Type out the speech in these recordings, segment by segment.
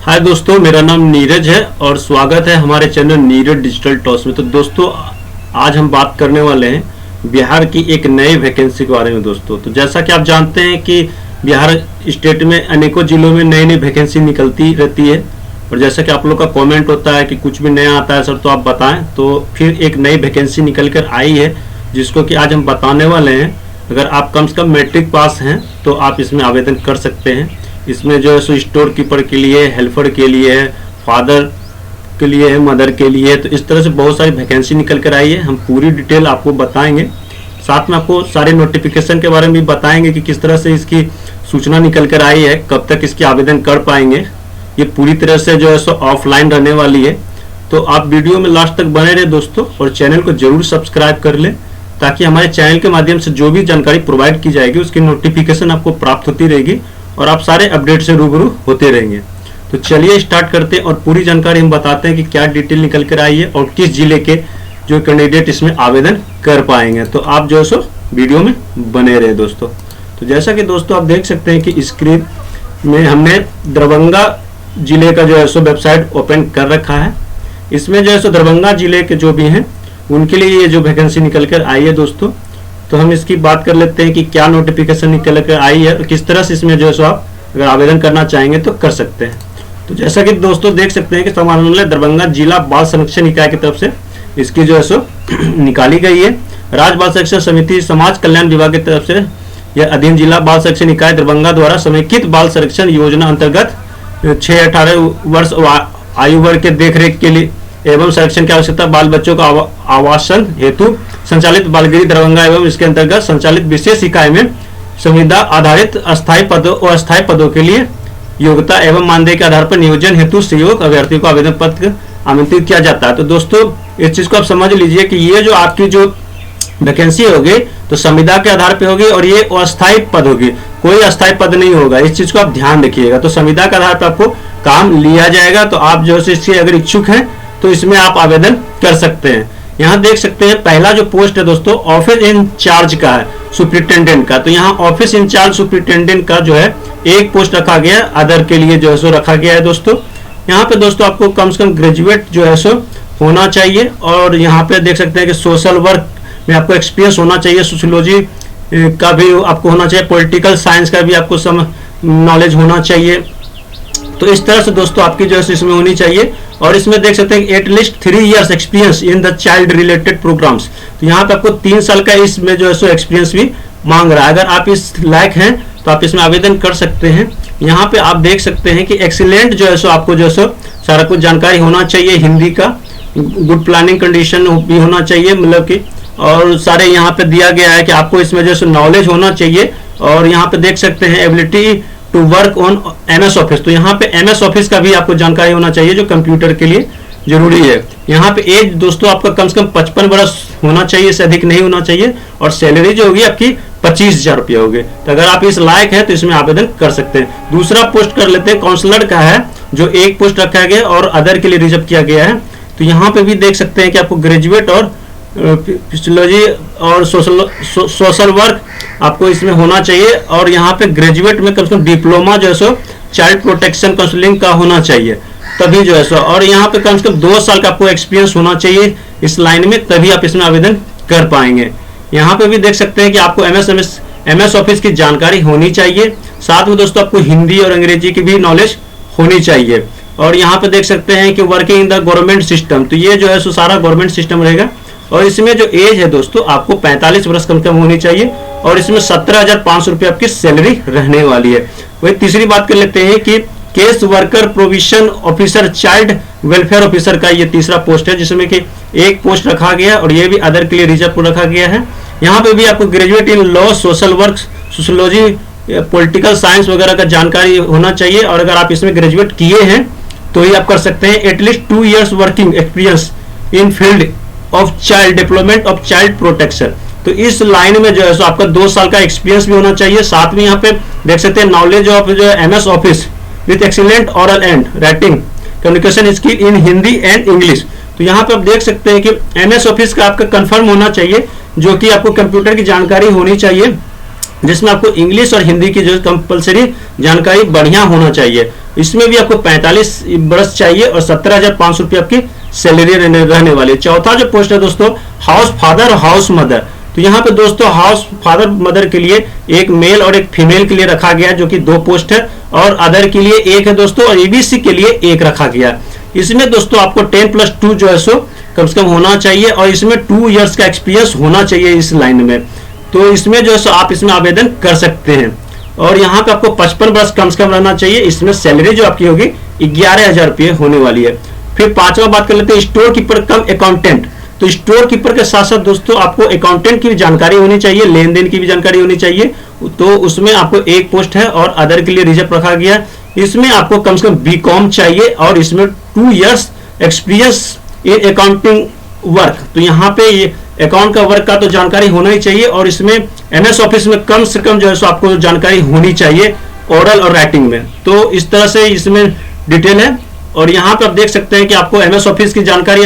हाय दोस्तों, मेरा नाम नीरज है और स्वागत है हमारे चैनल नीरज डिजिटल टॉक्स में। तो दोस्तों, आज हम बात करने वाले हैं बिहार की एक नई वैकेंसी के बारे में। दोस्तों, तो जैसा कि आप जानते हैं कि बिहार स्टेट में अनेकों जिलों में नई नई वैकेंसी निकलती रहती है और जैसा कि आप लोग का कमेंट होता है कि कुछ भी नया आता है सर तो आप बताएं, तो फिर एक नई वैकेंसी निकल कर आई है जिसको कि आज हम बताने वाले हैं। अगर आप कम से कम मैट्रिक पास हैं तो आप इसमें आवेदन कर सकते हैं। इसमें जो है सो स्टोर कीपर के लिए, हेल्पर के लिए है, फादर के लिए है, मदर के लिए, तो इस तरह से बहुत सारी वैकेंसी निकल कर आई है। हम पूरी डिटेल आपको बताएंगे, साथ में आपको सारे नोटिफिकेशन के बारे में भी बताएंगे कि किस तरह से इसकी सूचना निकल कर आई है, कब तक इसकी आवेदन कर पाएंगे। ये पूरी तरह से जो है सो ऑफलाइन रहने वाली है। तो आप वीडियो में लास्ट तक बने रहे दोस्तों, और चैनल को जरूर सब्सक्राइब कर लें ताकि हमारे चैनल के माध्यम से जो भी जानकारी प्रोवाइड की जाएगी उसकी नोटिफिकेशन आपको प्राप्त होती रहेगी और आप सारे अपडेट से रूबरू होते रहेंगे। तो चलिए स्टार्ट करते हैं और पूरी जानकारी हम बताते हैं कि क्या डिटेल निकल कर आई है और किस जिले के जो कैंडिडेट इसमें आवेदन कर पाएंगे। तो आप जो है सो वीडियो में बने रहे दोस्तों। तो जैसा कि दोस्तों आप देख सकते हैं कि स्क्रीन में हमने दरभंगा जिले का जो है सो वेबसाइट ओपन कर रखा है। इसमें जो है सो दरभंगा जिले के जो भी हैं उनके लिए ये जो वैकेंसी निकल कर आई है दोस्तों। तो हम इसकी बात कर लेते हैं कि क्या नोटिफिकेशन निकल कर आई है और किस तरह से इसमें जो है सो आप अगर आवेदन करना चाहेंगे तो कर सकते हैं। तो जैसा कि दोस्तों देख सकते हैं कि समान्वय दरभंगा जिला बाल संरक्षण इकाई की तरफ से इसकी जो है सो निकाली गई है। राज्य बाल संरक्षण समिति समाज कल्याण विभाग की तरफ से यह अधीन जिला बाल संरक्षण इकाई दरभंगा द्वारा समेकित बाल संरक्षण योजना अंतर्गत 6-18 वर्ष आयु वर्ग के देखरेख के लिए एवं संरक्षण की आवश्यकता बाल बच्चों का आवासन हेतु संचालित बालगृह दरभंगा एवं इसके अंतर्गत संचालित विशेष इकाई में संविदा आधारित अस्थायी पदों और अस्थायी पदों के लिए योग्यता एवं मानदेय के आधार पर नियोजन हेतु सहयोग अभ्यर्थियों को आवेदन पत्र आमंत्रित किया जाता है। तो दोस्तों, इस चीज को आप समझ लीजिए कि ये जो आपकी जो वैकेंसी होगी तो संविदा के आधार पर होगी और ये अस्थायी पद होगी, कोई अस्थायी पद नहीं होगा। इस चीज को आप ध्यान रखिएगा। तो संविदा के आधार पर आपको काम लिया जाएगा। तो आप जो है इससे अगर इच्छुक हैं तो इसमें आप आवेदन कर सकते हैं। यहाँ देख सकते हैं पहला जो पोस्ट है दोस्तों ऑफिस इंचार्ज का है, सुपरिटेंडेंट का। तो यहाँ ऑफिस इंचार्ज सुपरिटेंडेंट का जो है एक पोस्ट रखा गया है, अदर के लिए जो है सो रखा गया है दोस्तों। यहाँ पे दोस्तों आपको कम से कम ग्रेजुएट जो है सो होना चाहिए और यहाँ पे देख सकते हैं कि सोशल वर्क में आपको एक्सपीरियंस होना चाहिए, सोशियोलॉजी का भी आपको होना चाहिए, पॉलिटिकल साइंस का भी आपको सम नॉलेज होना चाहिए। तो इस तरह से दोस्तों आपकी जो है इसमें होनी चाहिए। और इसमें देख सकते हैं at least 3 years experience in the child related programmes. तो यहाँ पे आपको 3 साल का इसमें जो है सो एक्सपीरियंस भी मांग रहा है। अगर आप इस लायक हैं तो आप इसमें आवेदन कर सकते हैं। यहाँ पे आप देख सकते हैं कि एक्सीलेंट जो है सो आपको जो है सो सारा कुछ जानकारी होना चाहिए, हिंदी का गुड प्लानिंग कंडीशन भी होना चाहिए, मतलब कि और सारे यहाँ पे दिया गया है कि आपको इसमें जो है नॉलेज होना चाहिए। और यहाँ पे देख सकते हैं ability to work on MS office. तो यहाँ पे MS ऑफिस का भी आपको जानकारी होना चाहिए जो कंप्यूटर के लिए जरूरी है। यहाँ पे एज दोस्तों आपका कम से कम 55 वर्ष होना चाहिए, इससे अधिक नहीं होना चाहिए। और सैलरी जो होगी आपकी 25,000 रुपये होगी। तो अगर आप इस लायक है तो इसमें आवेदन कर सकते हैं। दूसरा पोस्ट कर लेते हैं काउंसलर का है, जो एक पोस्ट रखा गया और अदर के लिए रिजर्व किया गया है। तो यहाँ पे भी देख सकते हैं कि आपको ग्रेजुएट और फिजियोलॉजी और सोशल वर्क आपको इसमें होना चाहिए। और यहाँ पे ग्रेजुएट में कम से कम डिप्लोमा जो है सो चाइल्ड प्रोटेक्शन काउंसलिंग का होना चाहिए, तभी जो है सो। और यहाँ पे कम से कम 2 साल का आपको एक्सपीरियंस होना चाहिए इस लाइन में, तभी आप इसमें आवेदन कर पाएंगे। यहाँ पे भी देख सकते हैं कि आपको MS ऑफिस की जानकारी होनी चाहिए। साथ में दोस्तों आपको हिंदी और अंग्रेजी की भी नॉलेज होनी चाहिए। और यहाँ पे देख सकते हैं कि working in the government system. तो ये जो है सो सारा गवर्नमेंट सिस्टम रहेगा। और इसमें जो एज है दोस्तों आपको 45 वर्ष कम से कम होनी चाहिए और इसमें 17,500 रुपये आपकी सैलरी रहने वाली है। वही तीसरी बात कर लेते हैं कि case worker provision officer child welfare officer का ये तीसरा पोस्ट है, जिसमें कि एक पोस्ट रखा गया और ये भी अदर के लिए रिजर्व रखा गया है। यहाँ पे भी आपको graduate in law, social work, sociology, political science वगैरह का जानकारी होना चाहिए। और अगर आप इसमें ग्रेजुएट किए हैं तो ही आप कर सकते हैं। At least 2 years working experience in field of child development of child protection. तो इस लाइन में जो है सो आपका 2 साल का एक्सपीरियंस भी होना चाहिए। साथ में यहाँ पे देख सकते हैं नॉलेज ऑफ जो है MS office with excellent oral and writing communication skill in Hindi and English. तो यहाँ पे आप देख सकते हैं कि MS ऑफिस का आपका कंफर्म होना चाहिए, जो कि आपको कंप्यूटर की जानकारी होनी चाहिए, जिसमें आपको इंग्लिश और हिंदी की जो कंपलसरी जानकारी बढ़िया होना चाहिए। इसमें भी आपको 45 बरस चाहिए और 17,500 रुपये आपकी सैलरी रहने वाली है। चौथा जो पोस्ट है दोस्तों, हाउस फादर और हाउस मदर। तो यहाँ पे दोस्तों हाउस फादर मदर के लिए एक मेल और एक फीमेल के लिए रखा गया है, जो कि 2 पोस्ट है, और अदर के लिए 1 है दोस्तों, और एबीसी के लिए 1 रखा गया। इसमें दोस्तों आपको 10+2 जो है सो कम से कम होना चाहिए, और इसमें 2 इयर्स का एक्सपीरियंस होना चाहिए इस लाइन में। तो इसमें जो है सो आप इसमें आवेदन कर सकते हैं। और यहाँ पे आपको 55 वर्ष कम से कम रहना चाहिए। इसमें सैलरी जो आपकी होगी 11,000 रुपये होने वाली है। फिर 5वां बात कर लेते हैं, स्टोर कीपर कम अकाउंटेंट। तो स्टोर कीपर के साथ साथ दोस्तों आपको अकाउंटेंट की भी जानकारी होनी चाहिए, लेन देन की भी जानकारी होनी चाहिए। तो उसमें आपको 1 पोस्ट है और अदर के लिए रिजर्व रखा गया। इसमें आपको कम से कम बीकॉम चाहिए और इसमें 2 years experience in accounting work. तो यहाँ पे ये अकाउंट का वर्क का तो जानकारी होना ही चाहिए, और इसमें एमएस ऑफिस में कम से कम जो है सो आपको जानकारी होनी चाहिए ओरल और राइटिंग में। तो इस तरह से इसमें डिटेल है। और यहाँ पे आप देख सकते हैं कि आपको एमएस ऑफिस की जानकारी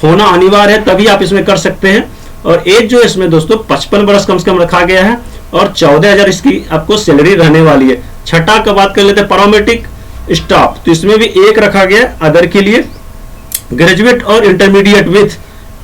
होना अनिवार्य है, तभी आप इसमें कर सकते हैं। और एज जो इसमें दोस्तों 55 वर्ष कम से कम रखा गया है, और 14,000 इसकी आपको सैलरी रहने वाली है। छठा का बात कर लेते हैं, पैरामेडिक स्टाफ। तो इसमें भी 1 रखा गया है अदर के लिए। ग्रेजुएट और intermediate with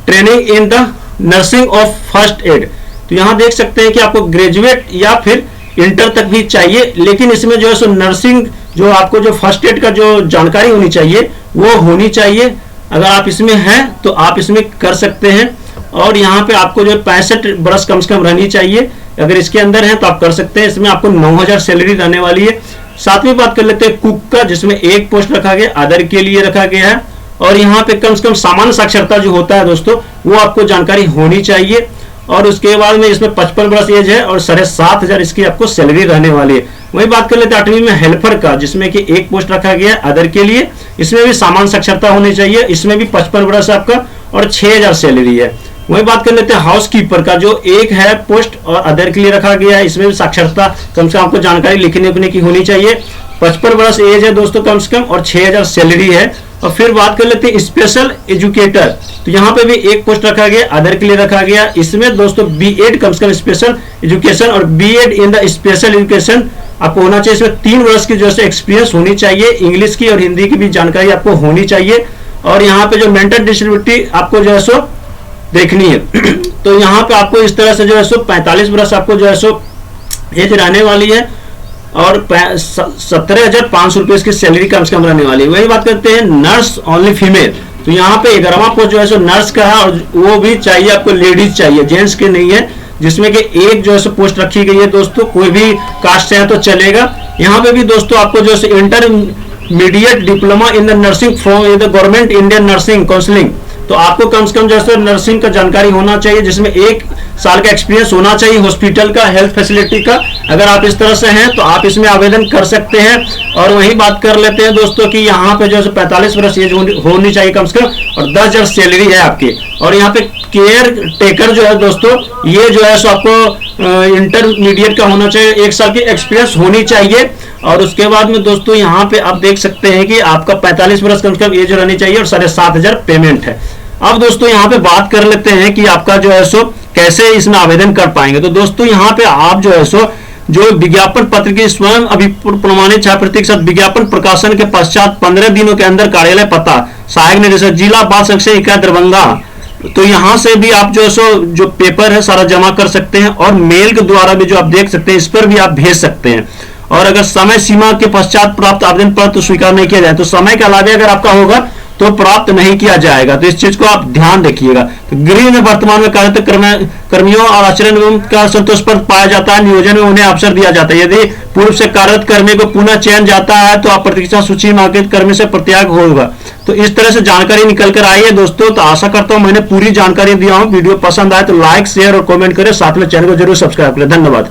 training in the nursing of first aid. तो यहाँ देख सकते हैं कि आपको ग्रेजुएट या फिर इंटर तक भी चाहिए, लेकिन इसमें जो है सो नर्सिंग जो आपको जो फर्स्ट एड का जो जानकारी होनी चाहिए वो होनी चाहिए। अगर आप इसमें हैं तो आप इसमें कर सकते हैं। और यहाँ पे आपको जो 65 बरस कम से कम रहनी चाहिए। अगर इसके अंदर है तो आप कर सकते हैं। इसमें आपको 9,000 सैलरी रहने वाली है। 7वीं बात कर लेते हैं कुक का, जिसमें 1 पोस्ट रखा गया, अदर के लिए रखा गया है। और यहाँ पे कम से कम सामान्य साक्षरता जो होता है दोस्तों, वो आपको जानकारी होनी चाहिए। और उसके बाद में इसमें 55 वर्ष एज है और 7,500 इसकी आपको सैलरी रहने वाली है। वही बात कर लेते हैं 8वीं में हेल्पर का, जिसमें कि 1 पोस्ट रखा गया है अदर के लिए। इसमें भी सामान्य साक्षरता होनी चाहिए। इसमें भी 55 वर्ष आपका और 6,000 सैलरी है। वही बात कर लेते हैं हाउस कीपर का, जो 1 है पोस्ट और अदर के लिए रखा गया है। इसमें भी साक्षरता कम से कम आपको जानकारी लिखने उखने की होनी चाहिए। 55 वर्ष एज है दोस्तों कम से कम, और 6,000 सैलरी है। और फिर बात कर लेते हैं स्पेशल एजुकेटर। तो यहाँ पे भी 1 पोस्ट रखा गया, अदर के लिए रखा गया। इसमें दोस्तों बीएड कम से कम स्पेशल एजुकेशन और BEd in the special education आपको होना चाहिए। इसमें 3 वर्ष की जो है एक्सपीरियंस होनी चाहिए। इंग्लिश की और हिंदी की भी जानकारी आपको होनी चाहिए। और यहाँ पे जो मेंटल डिसेबिलिटी आपको जो है सो देखनी है। तो यहाँ पे आपको इस तरह से जो है सो 45 वर्ष आपको जो है सो एज रहने वाली है, और 17,500 रुपये इसकी सैलरी कम से कम रहने वाली है। वही बात करते हैं नर्स ओनली फीमेल। तो यहाँ पे 11वां पोस्ट जो है सो नर्स का है, और वो भी चाहिए आपको, लेडीज चाहिए, जेंट्स के नहीं है। जिसमें कि 1 जो है सो पोस्ट रखी गई है दोस्तों, कोई भी कास्ट से है तो चलेगा। यहाँ पे भी दोस्तों आपको जो है intermediate diploma in the nursing from the government Indian nursing counselling. तो आपको कम से कम जैसे नर्सिंग का जानकारी होना चाहिए, जिसमें 1 साल का एक्सपीरियंस होना चाहिए हॉस्पिटल का, हेल्थ फैसिलिटी का। अगर आप इस तरह से हैं तो आप इसमें आवेदन कर सकते हैं। और वही बात कर लेते हैं दोस्तों कि यहाँ पे जो है 45 वर्ष एज होनी चाहिए कम से कम, और 10,000 सैलरी है आपकी। और यहाँ पे केयर टेकर जो है दोस्तों, ये जो है सो आपको इंटरमीडिएट का होना चाहिए, 1 साल की एक्सपीरियंस होनी चाहिए। और उसके बाद में दोस्तों यहाँ पे आप देख सकते हैं कि आपका 45 वर्ष कम से कम एज रहनी चाहिए, और 7,500 पेमेंट है। अब दोस्तों यहाँ पे बात कर लेते हैं कि आपका जो है सो कैसे इसमें आवेदन कर पाएंगे। तो दोस्तों यहाँ पे आप जो है सो जो विज्ञापन पत्र की स्वयं अभिप्रमाणित छायाप्रति के साथ विज्ञापन प्रकाशन के पश्चात 15 दिनों के अंदर कार्यालय पता सहायक निदेशक जिला बाल संरक्षण इकाई दरभंगा, तो यहाँ से भी आप जो है सो जो पेपर है सारा जमा कर सकते हैं। और मेल के द्वारा भी जो आप देख सकते हैं, इस पर भी आप भेज सकते हैं। और अगर समय सीमा के पश्चात प्राप्त आवेदन पत्र स्वीकार नहीं किया जाए तो समय के अलावा अगर आपका होगा तो प्राप्त नहीं किया जाएगा। तो इस चीज को आप ध्यान रखिएगा। तो गृह में वर्तमान में कार्यरत कर्मियों और आचरण एवं का संतोष पर पाया जाता है, नियोजन में उन्हें अवसर दिया जाता है। यदि पूर्व से कार्यरत कर्मी को पुनः चयन जाता है तो आप प्रतीक्षा सूची में अंकित कर्मी से प्रत्याग होगा। तो इस तरह से जानकारी निकल कर आई है दोस्तों। तो आशा करता हूं मैंने पूरी जानकारी दिया हूं। वीडियो पसंद आए तो लाइक, शेयर और कमेंट करें, साथ में चैनल को जरूर सब्सक्राइब करें। धन्यवाद।